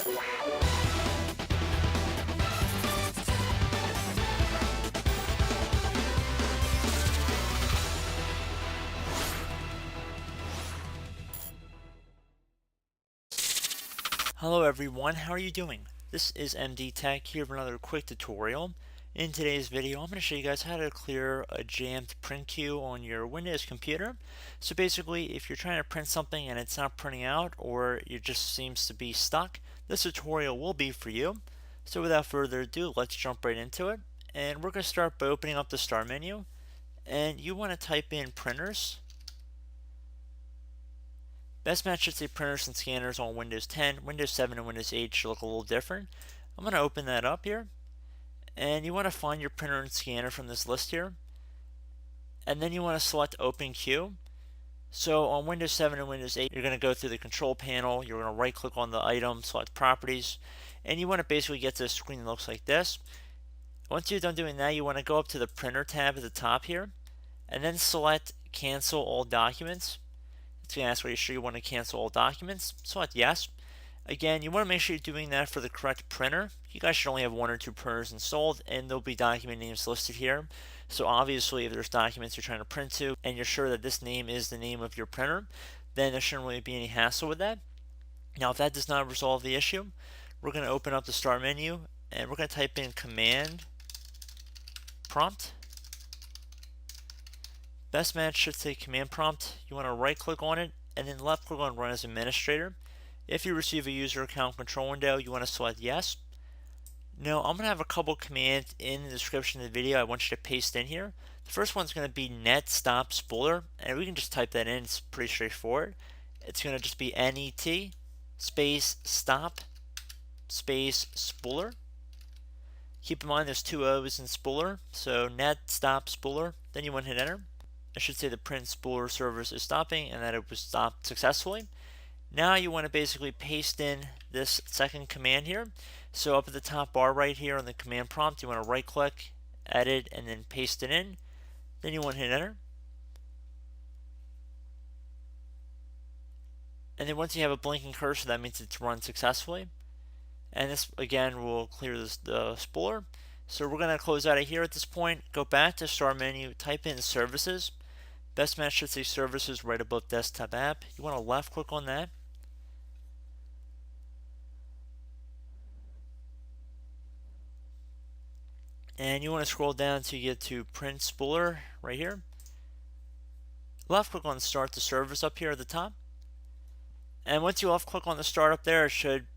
Hello everyone, how are you doing? This is MD Tech here with another quick tutorial. In today's video, I'm going to show you guys how to clear a jammed print queue on your Windows computer. So basically, if you're trying to print something and it's not printing out, or it just seems to be stuck, this tutorial will be for you. So without further ado, let's jump right into it. And we're going to start by opening up the Start menu. And you want to type in printers. Best match should say printers and scanners on Windows 10. Windows 7 and Windows 8 should look a little different. I'm going to open that up here. And you want to find your printer and scanner from this list here. And then you want to select Open Queue. So on Windows 7 and Windows 8, you're going to go through the control panel. You're going to right click on the item, select Properties. And you want to basically get to a screen that looks like this. Once you're done doing that, you want to go up to the Printer tab at the top here. And then select Cancel All Documents. It's going to ask, are you sure you want to cancel all documents? Select yes. Again, you want to make sure you're doing that for the correct printer. You guys should only have 1 or 2 printers installed, and there'll be document names listed here. So obviously, if there's documents you're trying to print to, and you're sure that this name is the name of your printer, then there shouldn't really be any hassle with that. Now, if that does not resolve the issue, we're going to open up the Start menu, and we're going to type in Command Prompt. Best match should say Command Prompt. You want to right click on it and then left click on Run as Administrator. If you receive a user account control window, you want to select yes. Now I'm going to have a couple commands in the description of the video I want you to paste in here. The first one's going to be net stop spooler, and we can just type that in. It's pretty straightforward. It's going to just be net space stop space spooler. Keep in mind there's 2 O's in spooler, so net stop spooler. Then you want to hit enter. I should say the print spooler service is stopping and that it was stopped successfully. Now you want to basically paste in this second command here. So up at the top bar right here on the command prompt, you want to right click, edit, and then paste it in. Then you want to hit enter. And then once you have a blinking cursor, that means it's run successfully. And this again will clear the spooler. So we're going to close out of here at this point, go back to Start menu, type in Services. Best match should say Services right above Desktop App. You want to left click on that. And you want to scroll down to get to Print Spooler right here. Left click on Start the Service up here at the top. And once you left click on the Start up there, it should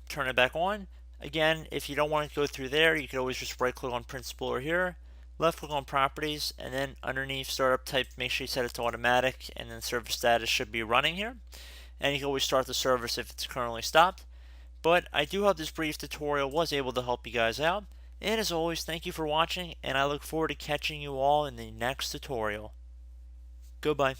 turn it back on. Again, if you don't want to go through there, you can always just right click on Print Spooler here. Left click on Properties, and then underneath Startup Type, make sure you set it to Automatic, and then Service Status should be running here. And you can always start the service if it's currently stopped. But I do hope this brief tutorial was able to help you guys out. And as always, thank you for watching, and I look forward to catching you all in the next tutorial. Goodbye.